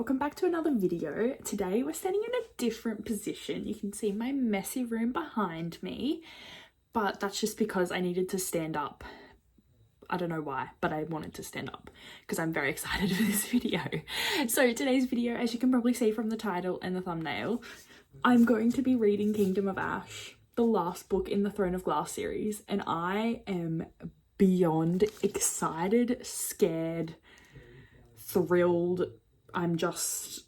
welcome back to another video. Today we're standing in a different position. You can see my messy room behind me, but that's just because I needed to stand up. I don't know why, but I wanted to stand up because I'm very excited for this video. So today's video, as you can probably see from the title and the thumbnail, I'm going to be reading Kingdom of Ash, the last book in the Throne of Glass series, and I am beyond excited, scared, thrilled. There's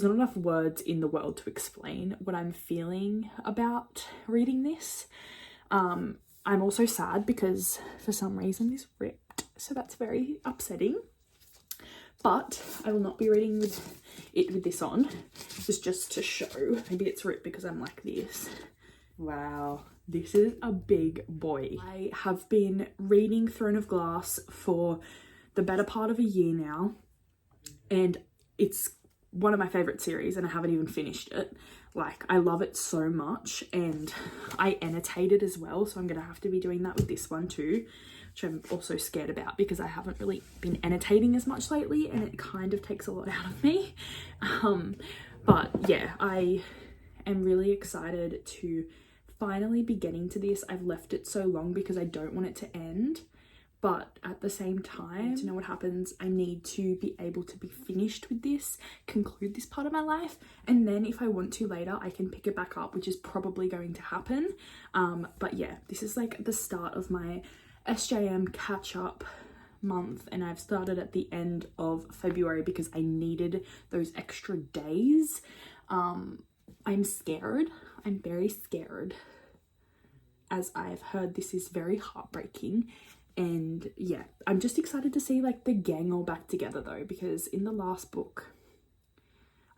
not enough words in the world to explain what I'm feeling about reading this. I'm also sad because for some reason this ripped, so that's very upsetting. But I will not be reading with this on. It's just to show. Maybe it's ripped because I'm like this. Wow, this is a big boy. I have been reading Throne of Glass for the better part of a year now, and it's one of my favorite series and I haven't even finished it. Like, I love it so much, and I annotated as well, so I'm gonna have to be doing that with this one too, which I'm also scared about because I haven't really been annotating as much lately and it kind of takes a lot out of me. But yeah, I am really excited to finally be getting to this. I've left it so long because I don't want it to end, but at the same time, to know what happens, I need to be able to be finished with this, conclude this part of my life, and then if I want to later, I can pick it back up, which is probably going to happen. But yeah, this is like the start of my SJM catch-up month, and I've started at the end of February because I needed those extra days. I'm scared. I'm very scared, as I've heard this is very heartbreaking. And yeah, I'm just excited to see like the gang all back together though, because in the last book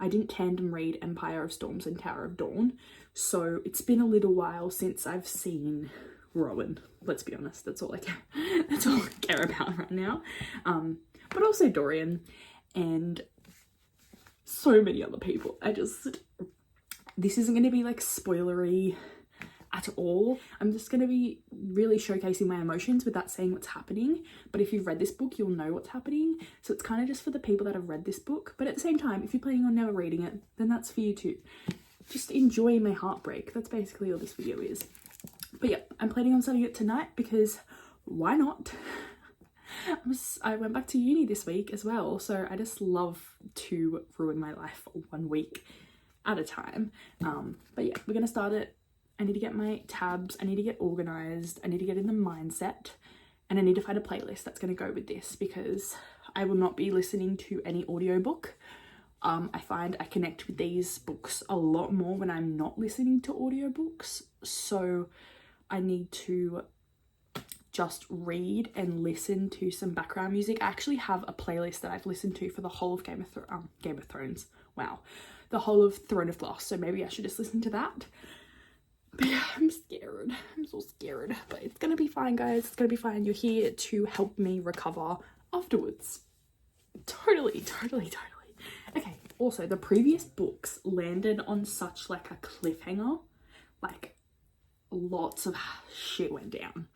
I didn't tandem read Empire of Storms and Tower of Dawn, so it's been a little while since I've seen Rowan. Let's be honest, that's all I care about right now. But also Dorian and so many other people. This isn't going to be like spoilery at all. I'm just going to be really showcasing my emotions without saying what's happening. But if you've read this book, you'll know what's happening. So it's kind of just for the people that have read this book. But at the same time, if you're planning on never reading it, then that's for you too. Just enjoy my heartbreak. That's basically all this video is. But yeah, I'm planning on starting it tonight because why not? I went back to uni this week as well. So I just love to ruin my life 1 week at a time. But yeah, we're going to start it. I need to get my tabs, I need to get organized, I need to get in the mindset, and I need to find a playlist that's going to go with this because I will not be listening to any audiobook. I find I connect with these books a lot more when I'm not listening to audiobooks, so I need to just read and listen to some background music. I actually have a playlist that I've listened to for the whole of Game of Thrones. Wow. The whole of Throne of Glass, so maybe I should just listen to that. But yeah, I'm scared. I'm so scared. But it's gonna be fine, guys. It's gonna be fine. You're here to help me recover afterwards. Totally. Okay, also, the previous books landed on such like a cliffhanger. Like, lots of shit went down.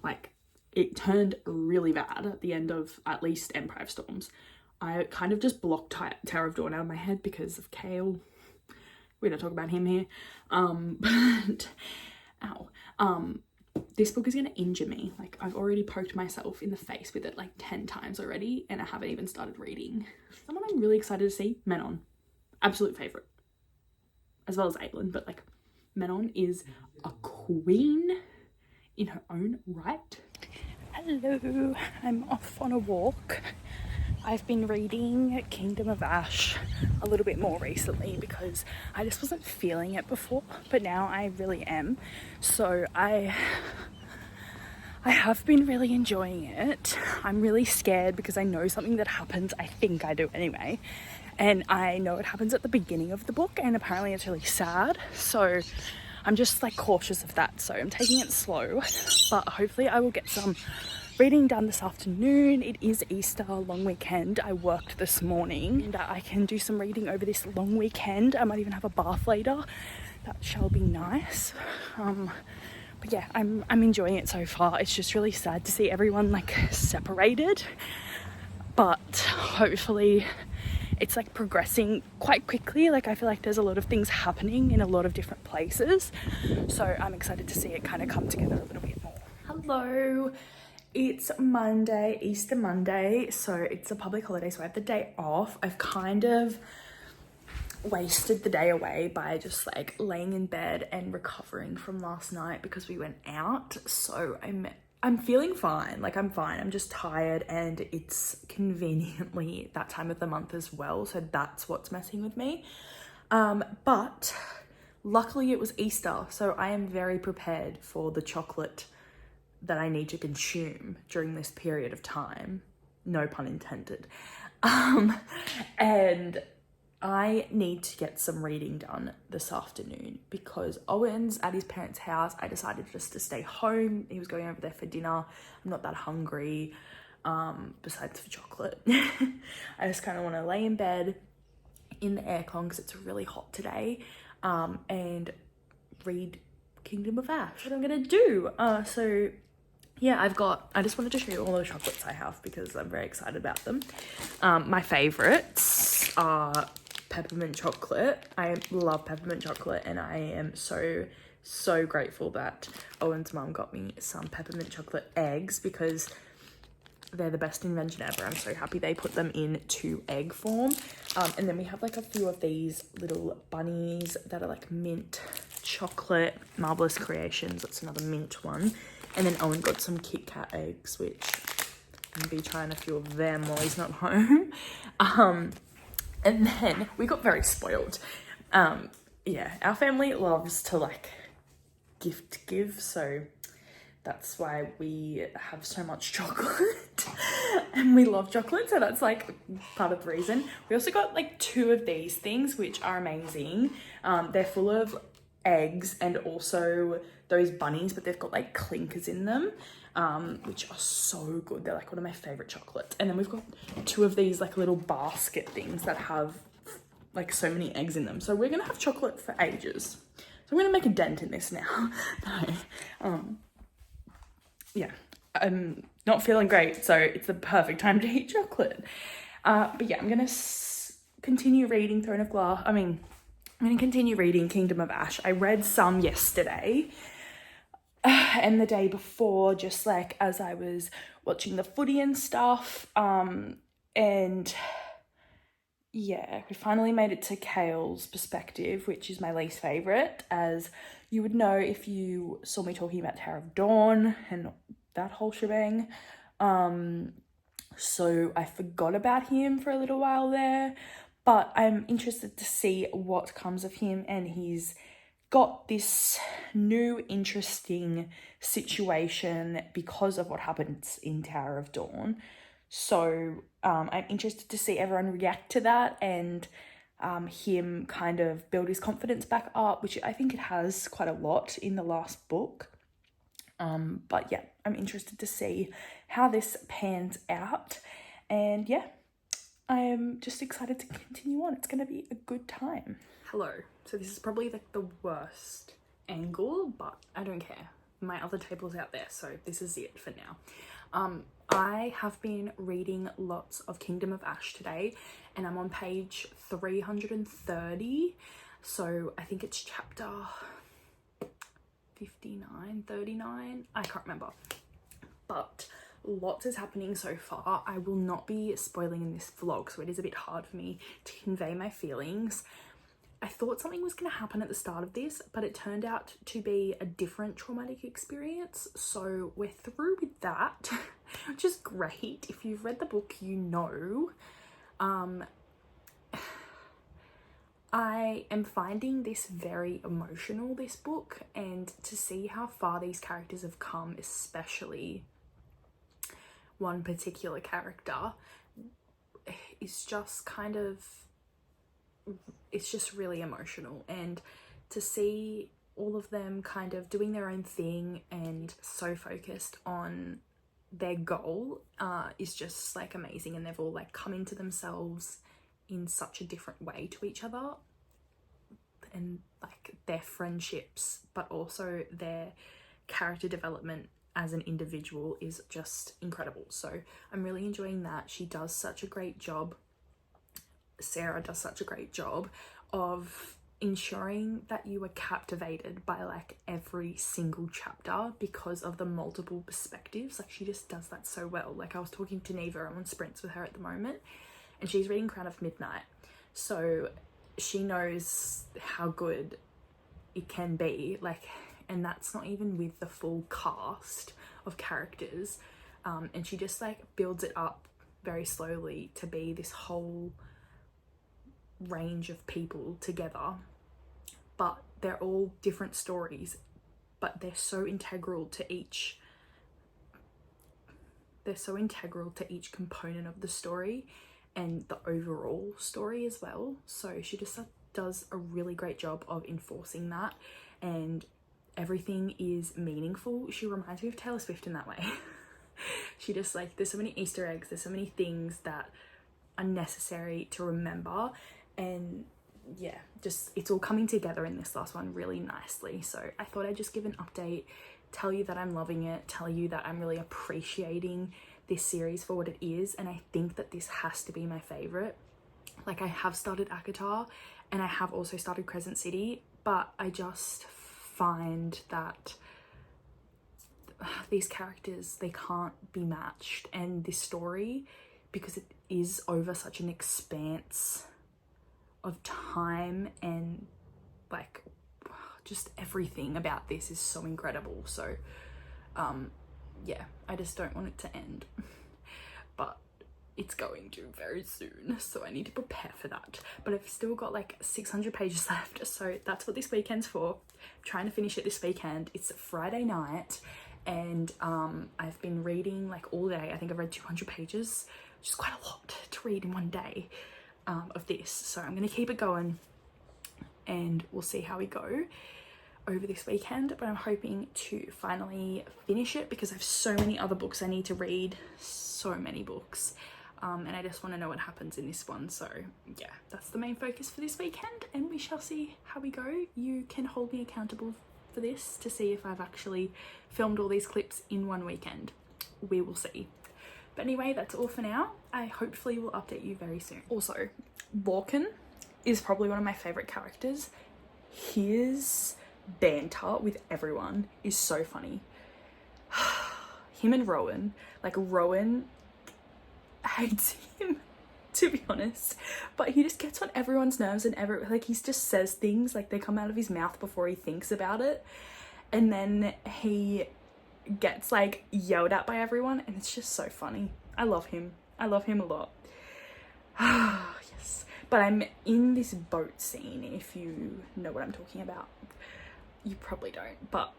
Like, it turned really bad at the end of at least Empire of Storms. I kind of just blocked Tower of Dawn out of my head because of Kale. We don't talk about him here. But this book is gonna injure me. Like, I've already poked myself in the face with it like 10 times already, and I haven't even started reading. Someone I'm really excited to see, Menon. Absolute favorite. As well as Aelin, but like, Menon is a queen in her own right. Hello, I'm off on a walk. I've been reading Kingdom of Ash a little bit more recently because I just wasn't feeling it before, but now I really am. So I have been really enjoying it. I'm really scared because I know something that happens. I think I do anyway. And I know it happens at the beginning of the book, and apparently it's really sad. So I'm just like cautious of that. So I'm taking it slow, but hopefully I will get some reading done this afternoon. It is Easter long weekend. I worked this morning and I can do some reading over this long weekend. I might even have a bath later. That shall be nice. But yeah, I'm enjoying it so far. It's just really sad to see everyone like separated, but hopefully it's like progressing quite quickly. Like I feel like there's a lot of things happening in a lot of different places, so I'm excited to see it kind of come together a little bit more. Hello, it's Monday, Easter Monday, so it's a public holiday, so I have the day off. I've kind of wasted the day away by just like laying in bed and recovering from last night because we went out. So I'm feeling fine. Like I'm fine. I'm just tired, and it's conveniently that time of the month as well, so that's what's messing with me. But luckily it was Easter, so I am very prepared for the chocolate that I need to consume during this period of time. No pun intended. And I need to get some reading done this afternoon because Owen's at his parents' house. I decided just to stay home. He was going over there for dinner. I'm not that hungry, besides for chocolate. I just kind of want to lay in bed in the aircon because it's really hot today, and read Kingdom of Ash. What I'm going to do. So yeah, I just wanted to show you all the chocolates I have because I'm very excited about them. My favorites are peppermint chocolate. I love peppermint chocolate, and I am so grateful that Owen's mum got me some peppermint chocolate eggs because they're the best invention ever. I'm so happy they put them into egg form. And then we have like a few of these little bunnies that are like mint chocolate, Marvelous Creations. That's another mint one. And then Owen got some Kit Kat eggs, which I'm gonna be trying a few of them while he's not home. And then we got very spoiled. Yeah, our family loves to like give, so that's why we have so much chocolate. And we love chocolate, so that's like part of the reason. We also got like 2 of these things, which are amazing. They're full of eggs and also those bunnies, but they've got like clinkers in them, which are so good. They're like one of my favorite chocolates. And then we've got 2 of these like little basket things that have like so many eggs in them. So we're gonna have chocolate for ages. So I'm gonna make a dent in this now. No. Yeah, I'm not feeling great, so it's the perfect time to eat chocolate. But yeah, I'm gonna continue reading I'm gonna continue reading Kingdom of Ash. I read some yesterday and the day before, just like as I was watching the footy and stuff. And yeah, we finally made it to Kale's perspective, which is my least favourite, as you would know if you saw me talking about Tower of Dawn and that whole shebang. So I forgot about him for a little while there, but I'm interested to see what comes of him, and he's got this new interesting situation because of what happens in Tower of Dawn. So I'm interested to see everyone react to that, and him kind of build his confidence back up, which I think it has quite a lot in the last book. But yeah, I'm interested to see how this pans out, and yeah, I am just excited to continue on. It's going to be a good time. Hello. So this is probably like the worst angle, but I don't care. My other table's out there, so this is it for now. I have been reading lots of Kingdom of Ash today, and I'm on page 330. So I think it's chapter 59, 39. I can't remember. But lots is happening so far. I will not be spoiling in this vlog, so it is a bit hard for me to convey my feelings. I thought something was going to happen at the start of this, but it turned out to be a different traumatic experience. So we're through with that, which is great. If you've read the book, you know. I am finding this very emotional, this book, and to see how far these characters have come, especially one particular character, is just kind of, it's just really emotional. And to see all of them kind of doing their own thing and so focused on their goal is just like amazing. And they've all like come into themselves in such a different way to each other, and like their friendships, but also their character development as an individual is just incredible. So I'm really enjoying that. She does such a great job Sarah does such a great job of ensuring that you are captivated by like every single chapter because of the multiple perspectives. Like she just does that so well. Like I was talking to Neva, I'm on sprints with her at the moment, and she's reading Crown of Midnight, so she knows how good it can be, like, and that's not even with the full cast of characters, and she just like builds it up very slowly to be this whole range of people together, but they're all different stories, but they're so integral to each component of the story and the overall story as well. So she just does a really great job of enforcing that, and everything is meaningful. She reminds me of Taylor Swift in that way. She just like, there's so many Easter eggs, there's so many things that are necessary to remember, and yeah, just it's all coming together in this last one really nicely. So I thought I'd just give an update, tell you that I'm loving it, tell you that I'm really appreciating this series for what it is, and I think that this has to be my favorite. Like I have started ACOTAR and I have also started Crescent City, but I just find that these characters, they can't be matched, and this story, because it is over such an expanse of time, and like just everything about this is so incredible. So yeah, I just don't want it to end, but it's going to very soon, so I need to prepare for that. But I've still got like 600 pages left, so that's what this weekend's for. I'm trying to finish it this weekend. It's Friday night, and I've been reading like all day. I think I've read 200 pages, which is quite a lot to read in one day of this. So I'm gonna keep it going, and we'll see how we go over this weekend, but I'm hoping to finally finish it because I have so many other books I need to read, so many books, and I just want to know what happens in this one. So yeah, that's the main focus for this weekend, and we shall see how we go. You can hold me accountable for this to see if I've actually filmed all these clips in one weekend. We will see. But anyway, that's all for now. I hopefully will update you very soon. Also, Lorcan is probably one of my favorite characters. His banter with everyone is so funny. Him and Rowan, like Rowan hates him, to be honest, but he just gets on everyone's nerves, and like he just says things like they come out of his mouth before he thinks about it, and then he gets like yelled at by everyone, and it's just so funny. I love him a lot. Yes, but I'm in this boat scene, if you know what I'm talking about. You probably don't, but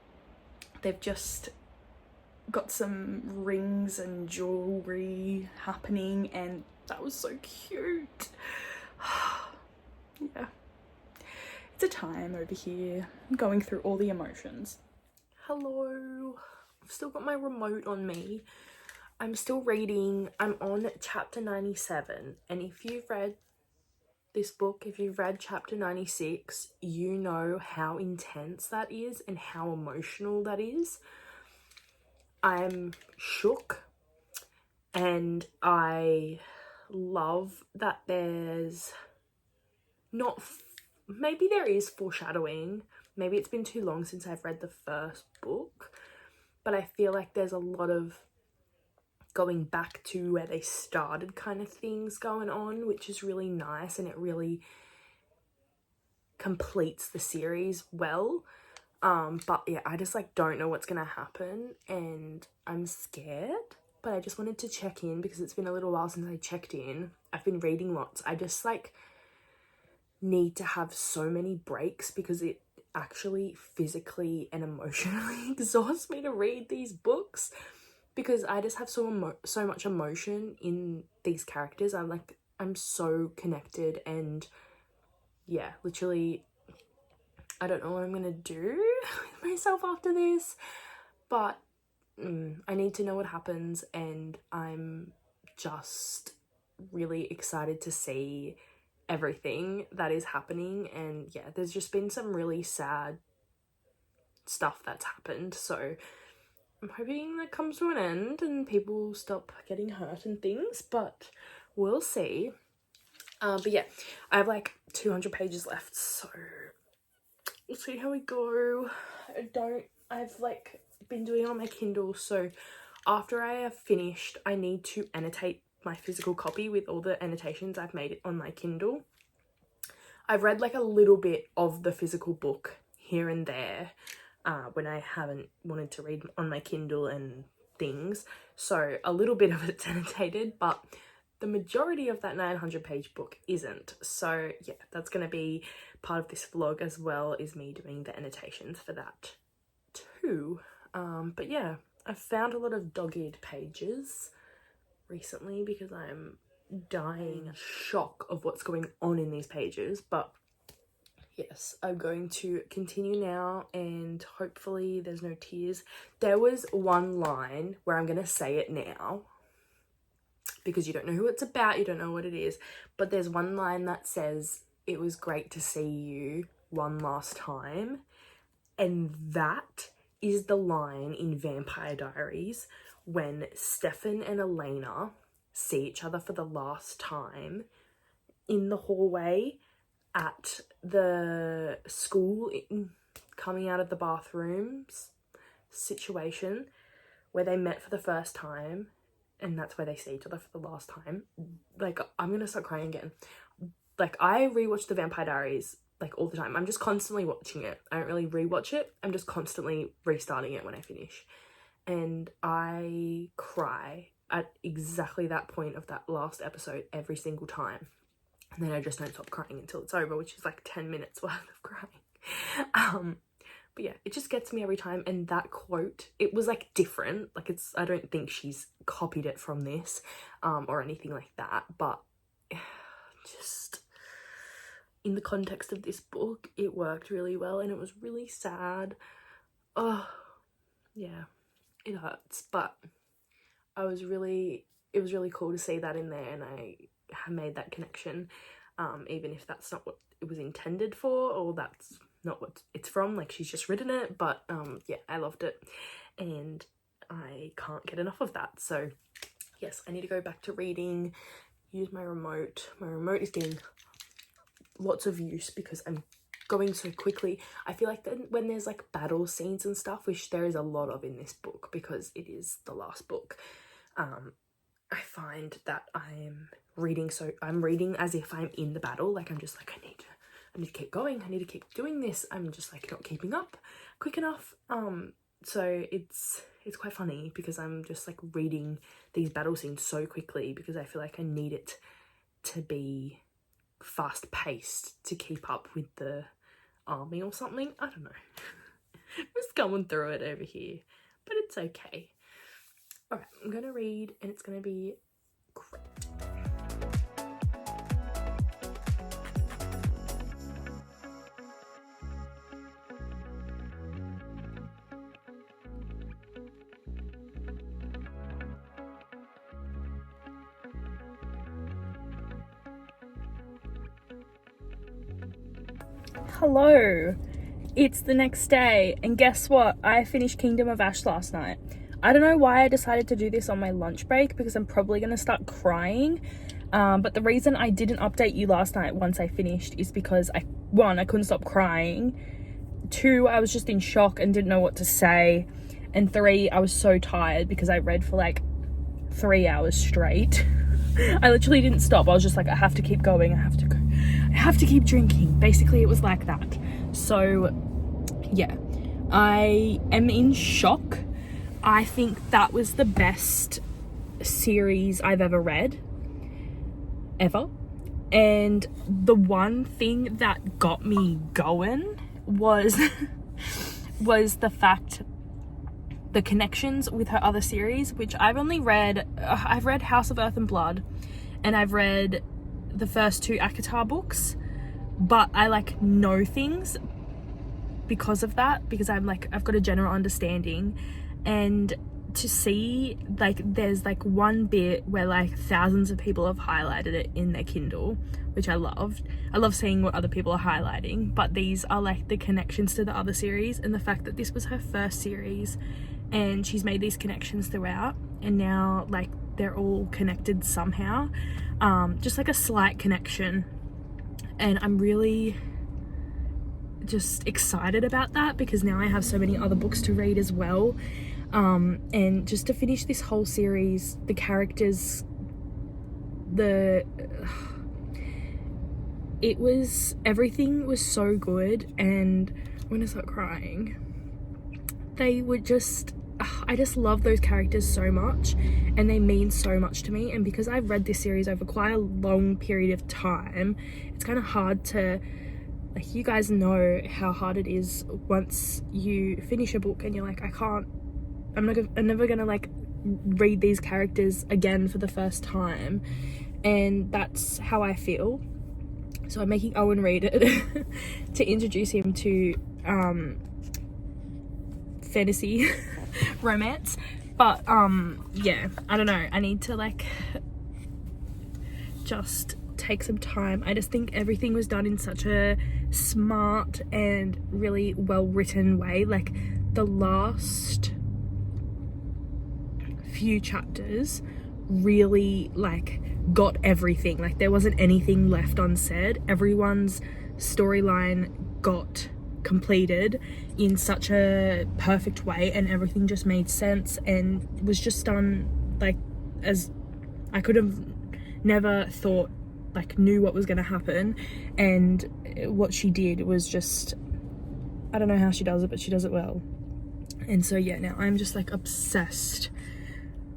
they've just got some rings and jewelry happening, and that was so cute. Yeah, it's a time over here. I'm going through all the emotions. Hello, I've still got my remote on me. I'm still reading. I'm on chapter 97, and if you've read this book, if you've read chapter 96, you know how intense that is and how emotional that is. I'm shook, and I love that there's not, maybe there is foreshadowing. Maybe it's been too long since I've read the first book, but I feel like there's a lot of going back to where they started kind of things going on, which is really nice, and it really completes the series well. But yeah, I just like don't know what's gonna happen, and I'm scared, but I just wanted to check in because it's been a little while since I checked in. I've been reading lots. I just like need to have so many breaks because it actually physically and emotionally exhausts me to read these books, because I just have so much emotion in these characters. I'm so connected, and yeah, literally I don't know what I'm gonna do with myself after this, but I need to know what happens, and I'm just really excited to see everything that is happening. And yeah, there's just been some really sad stuff that's happened, so I'm hoping that comes to an end and people stop getting hurt and things, but we'll see. But yeah, I have like 200 pages left, so we'll see how we go. I've like been doing it on my Kindle, so after I have finished, I need to annotate my physical copy with all the annotations I've made on my Kindle. I've read like a little bit of the physical book here and there when I haven't wanted to read on my Kindle and things, so a little bit of it's annotated, but the majority of that 900-page book isn't. So yeah, that's going to be part of this vlog as well, is me doing the annotations for that too. But yeah, I've found a lot of dog-eared pages recently because I'm dying shock of what's going on in these pages. But yes, I'm going to continue now, and hopefully there's no tears. There was one line where I'm going to say it now because you don't know who it's about, you don't know what it is, but there's one line that says, "It was great to see you one last time," and that is the line in Vampire Diaries when Stefan and Elena see each other for the last time in the hallway at the school, coming out of the bathrooms situation where they met for the first time, and that's where they see each other for the last time. Like, I'm gonna start crying again. Like, I rewatch the Vampire Diaries like all the time. I'm just constantly watching it. I don't really rewatch it. I'm just constantly restarting it when I finish. And I cry at exactly that point of that last episode every single time. And then I just don't stop crying until it's over, which is like 10 minutes worth of crying. But yeah, it just gets me every time. And that quote, it was like different. Like, I don't think she's copied it from this or anything like that. But just in the context of this book, it worked really well, and it was really sad. Oh, yeah, it hurts, but it was really cool to see that in there, and I made that connection, even if that's not what it was intended for, or that's not what it's from. Like, she's just written it, but yeah, I loved it, and I can't get enough of that. So yes, I need to go back to reading, use my remote. My remote is getting lots of use because I'm going so quickly. I feel like that when there's like battle scenes and stuff, which there is a lot of in this book because it is the last book, I find that I'm reading as if I'm in the battle. Like, I'm just like, I need to keep going, I need to keep doing this. I'm just like not keeping up quick enough. So it's quite funny because I'm just like reading these battle scenes so quickly because I feel like I need it to be fast paced to keep up with the army or something. I don't know. I'm just going through it over here, but it's okay. All right, I'm gonna read, and it's gonna be great. Hello, it's the next day, and guess what? I finished Kingdom of Ash last night. I don't know why I decided to do this on my lunch break because I'm probably going to start crying, but the reason I didn't update you last night once I finished is because I couldn't stop crying, 2, I was just in shock and didn't know what to say, and 3, I was so tired because I read for like 3 hours straight. I literally didn't stop. I was just like, I have to keep going, I have to keep drinking. Basically, it was like that. So yeah, I am in shock. I think that was the best series I've ever read, ever. And the one thing that got me going was the fact, the connections with her other series, which I've read House of Earth and Blood, and I've read the first 2 ACOTAR books, but I like know things because of that, because I've got a general understanding. And to see, like, there's like one bit where like thousands of people have highlighted it in their Kindle, which I loved. I love seeing what other people are highlighting, but these are like the connections to the other series, and the fact that this was her first series and she's made these connections throughout, and now like they're all connected somehow, just like a slight connection, and I'm really just excited about that because now I have so many other books to read as well. And just to finish this whole series, the characters, everything was so good, and when I start crying, they were just, I just love those characters so much, and they mean so much to me. And because I've read this series over quite a long period of time, it's kind of hard to, like, you guys know how hard it is once you finish a book and you're like, I'm never gonna like read these characters again for the first time, and that's how I feel. So I'm making Owen read it to introduce him to fantasy romance. But yeah, I don't know, I need to like just take some time. I just think everything was done in such a smart and really well written way. Like the last few chapters really like got everything, like there wasn't anything left unsaid. Everyone's storyline got completed in such a perfect way, and everything just made sense and was just done like as I could have never thought, like knew what was going to happen. And what she did was just, I don't know how she does it, but she does it well. And so yeah, now I'm just like obsessed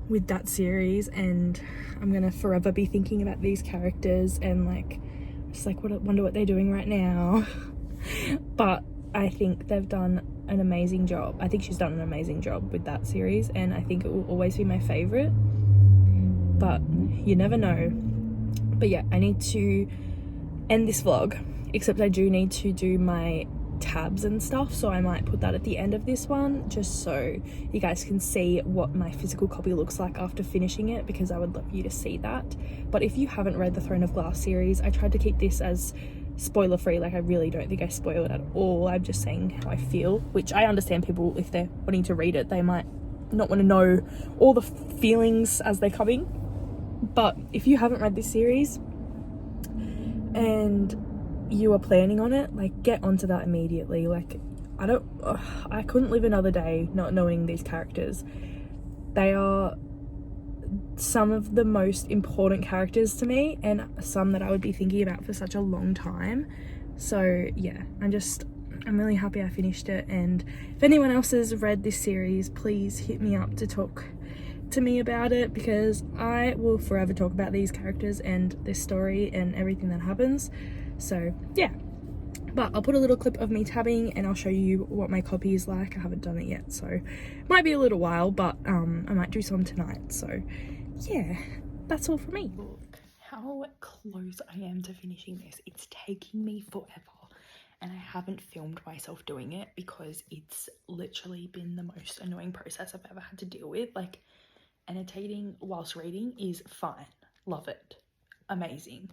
with that series, and I'm gonna forever be thinking about these characters and like just like wonder what they're doing right now. But I think they've done an amazing job. I think she's done an amazing job with that series, and I think it will always be my favorite, but you never know. But yeah, I need to end this vlog, except I do need to do my tabs and stuff, so I might put that at the end of this one just so you guys can see what my physical copy looks like after finishing it, because I would love you to see that. But if you haven't read the Throne of Glass series, I tried to keep this as spoiler free. Like I really don't think I spoil it at all. I'm just saying how I feel, which I understand people, if they're wanting to read it, they might not want to know all the feelings as they're coming. But if you haven't read this series and you are planning on it, like get onto that immediately. Like I couldn't live another day not knowing these characters. They are some of the most important characters to me, and some that I would be thinking about for such a long time. So yeah, I'm really happy I finished it. And if anyone else has read this series, please hit me up to talk to me about it, because I will forever talk about these characters and this story and everything that happens. So yeah, but I'll put a little clip of me tabbing and I'll show you what my copy is like. I haven't done it yet, so it might be a little while, but I might do some tonight. So yeah, that's all for me. Look how close I am to finishing this. It's taking me forever, and I haven't filmed myself doing it because it's literally been the most annoying process I've ever had to deal with. Like, annotating whilst reading is fine, love it, amazing.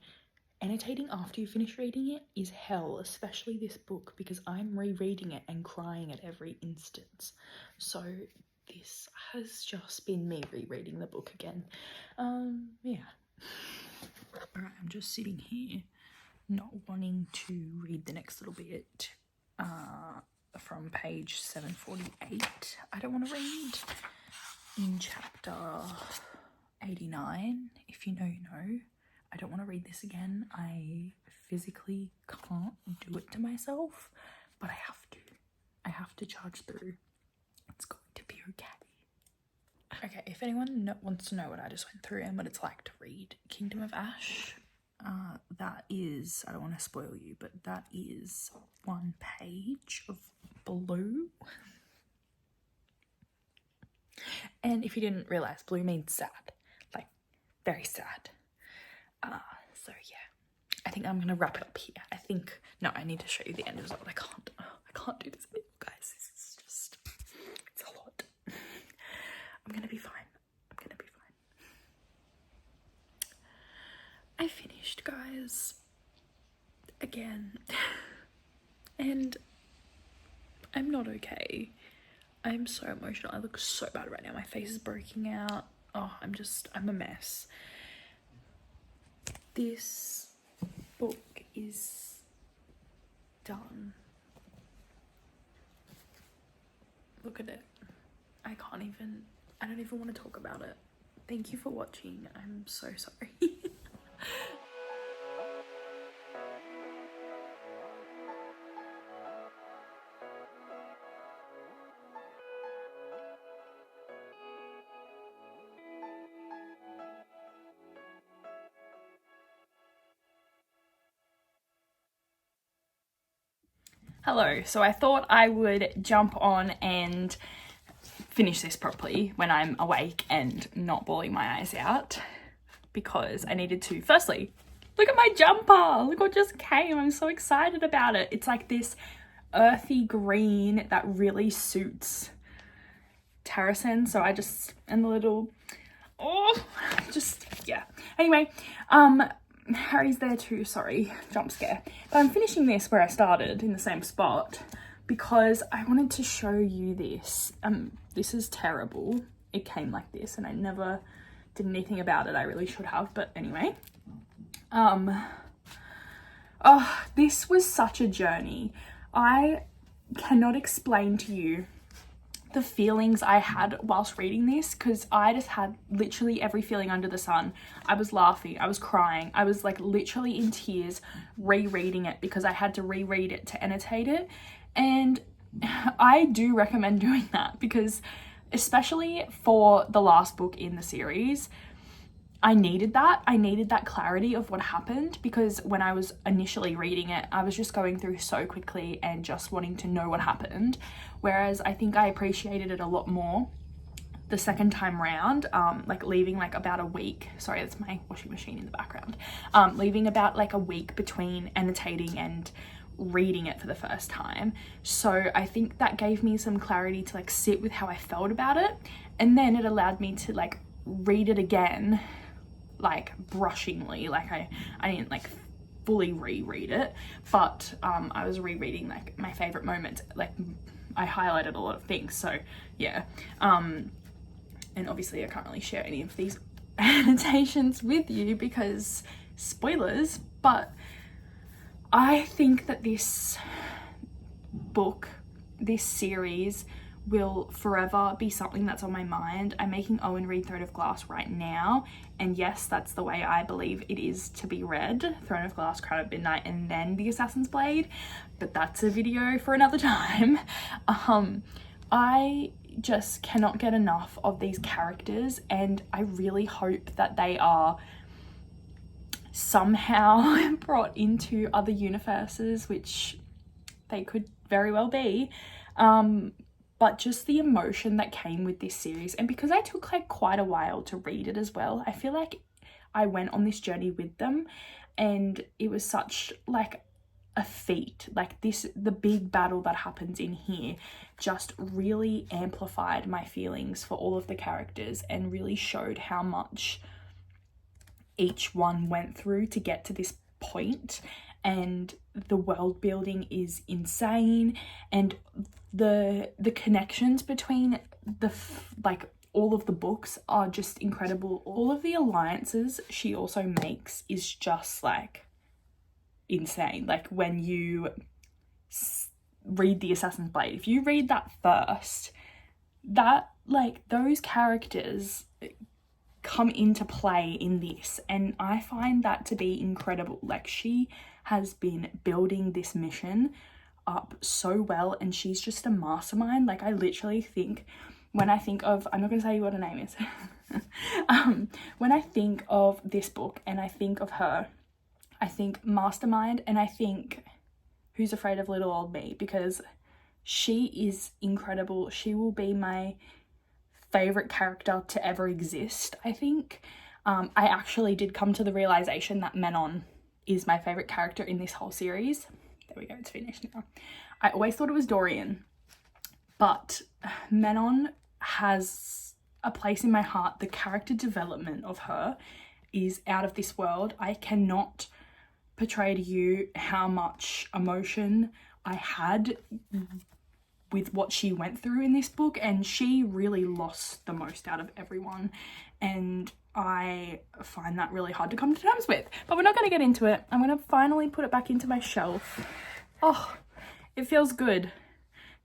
Annotating after you finish reading it is hell, especially this book, because I'm rereading it and crying at every instance. So this has just been me rereading the book again. Yeah. Alright, I'm just sitting here not wanting to read the next little bit from page 748. I don't want to read in chapter 89. If you know, you know. I don't want to read this again. I physically can't do it to myself, but I have to. I have to charge through. It's going to be okay. Okay, if anyone wants to know what I just went through and what it's like to read Kingdom of Ash, that is, I don't want to spoil you, but that is one page of blue. And if you didn't realise, blue means sad. Like, very sad. So yeah, I think I'm gonna wrap it up here. No, I need to show you the end result. I can't do this anymore, guys. This is just, it's a lot. I'm gonna be fine. I finished, guys, again, and I'm not okay. I'm so emotional. I look so bad right now. My face is breaking out. Oh, I'm a mess. This book is done. Look at it. I don't even want to talk about it. Thank you for watching. I'm so sorry. Hello, so I thought I would jump on and finish this properly when I'm awake and not bawling my eyes out, because I needed to. Firstly, look at my jumper. Look what just came. I'm so excited about it. It's like this earthy green that really suits Terracin. So I just, and the little, yeah. Anyway, Harry's there too, sorry, jump scare. But I'm finishing this where I started, in the same spot, because I wanted to show you this. This is terrible. It came like this and I never did anything about it. I really should have, but anyway. Oh, this was such a journey. I cannot explain to you the feelings I had whilst reading this, because I just had literally every feeling under the sun. I was laughing, I was crying, I was like literally in tears rereading it because I had to reread it to annotate it. And I do recommend doing that, because especially for the last book in the series, I needed that clarity of what happened, because when I was initially reading it, I was just going through so quickly and just wanting to know what happened. Whereas I think I appreciated it a lot more the second time round, like leaving like about a week. Sorry, that's my washing machine in the background. Leaving about like a week between annotating and reading it for the first time. So I think that gave me some clarity to like sit with how I felt about it. And then it allowed me to like read it again, like brushingly. Like I didn't like fully reread it, but I was rereading like my favorite moments. Like I highlighted a lot of things, so yeah. And obviously I can't really share any of these annotations with you because spoilers, but I think that this book, this series, will forever be something that's on my mind. I'm making Owen read Throne of Glass right now, and yes, that's the way I believe it is to be read. Throne of Glass, Crown of Midnight, and then The Assassin's Blade, but that's a video for another time. I just cannot get enough of these characters, and I really hope that they are somehow brought into other universes, which they could very well be. But just the emotion that came with this series, and because I took like quite a while to read it as well, I feel like I went on this journey with them, and it was such like a feat. Like the big battle that happens in here just really amplified my feelings for all of the characters and really showed how much each one went through to get to this point. And the world building is insane, and the connections between all of the books are just incredible. All of the alliances she also makes is just like insane. Like when you read The Assassin's Blade, if you read that first, that like those characters come into play in this, and I find that to be incredible. Like she has been building this mission up so well, and she's just a mastermind. Like I literally think, when I think of, I'm not gonna tell you what her name is, when I think of this book and I think of her, I think mastermind, and I think Who's Afraid of Little Old Me, because she is incredible. She will be my favorite character to ever exist, I think. I actually did come to the realization that Manon is my favorite character in this whole series. There we go, it's finished now. I always thought it was Dorian, but Manon has a place in my heart. The character development of her is out of this world. I cannot portray to you how much emotion I had with what she went through in this book, and she really lost the most out of everyone, and I find that really hard to come to terms with. But we're not going to get into it. I'm going to finally put it back into my shelf. Oh, it feels good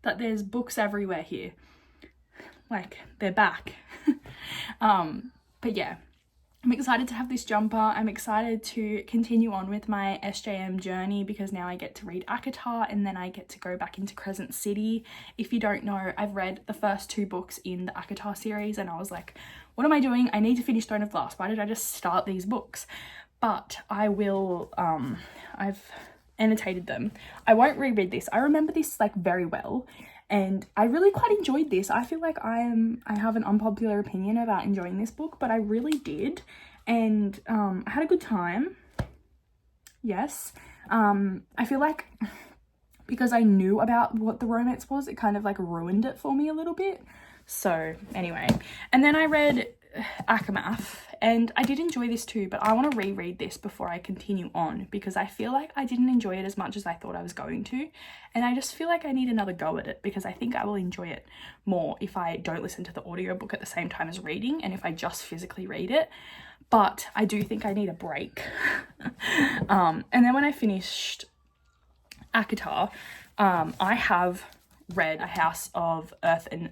that there's books everywhere here. Like, they're back. But yeah, I'm excited to have this jumper. I'm excited to continue on with my SJM journey, because now I get to read ACOTAR and then I get to go back into Crescent City. If you don't know, I've read the first 2 books in the ACOTAR series and I was like, what am I doing? I need to finish Throne of Glass. Why did I just start these books? But I will, I've annotated them. I won't reread this. I remember this like very well. And I really quite enjoyed this. I feel like I have an unpopular opinion about enjoying this book, but I really did. And I had a good time. Yes. I feel like because I knew about what the romance was, it kind of like ruined it for me a little bit. So anyway, and then I read Akamath, and I did enjoy this too, but I want to reread this before I continue on, because I feel like I didn't enjoy it as much as I thought I was going to, and I just feel like I need another go at it, because I think I will enjoy it more if I don't listen to the audiobook at the same time as reading, and if I just physically read it. But I do think I need a break. And then when I finished ACOTAR, I have read A House of Earth and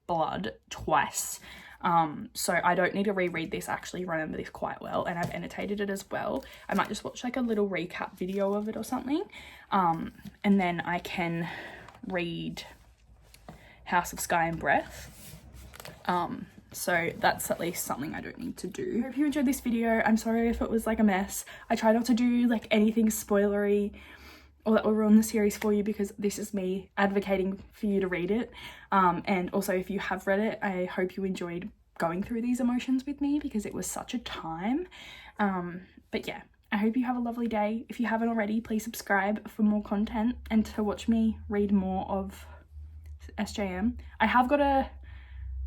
Blood twice. So I don't need to reread this. I actually remember this quite well, and I've annotated it as well. I might just watch like a little recap video of it or something, and then I can read House of Sky and Breath. So that's at least something I don't need to do. I hope you enjoyed this video. I'm sorry if it was like a mess. I try not to do like anything spoilery or that will ruin the series for you, because this is me advocating for you to read it. And also, if you have read it, I hope you enjoyed going through these emotions with me, because it was such a time. But yeah, I hope you have a lovely day. If you haven't already, please subscribe for more content and to watch me read more of SJM. I have got a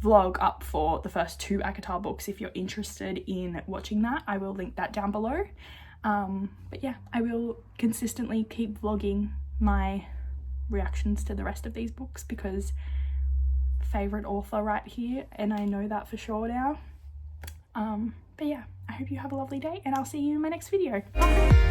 vlog up for the first 2 ACOTAR books. If you're interested in watching that, I will link that down below. But yeah, I will consistently keep vlogging my reactions to the rest of these books, because favorite author right here, and I know that for sure now. But yeah, I hope you have a lovely day, and I'll see you in my next video. Bye.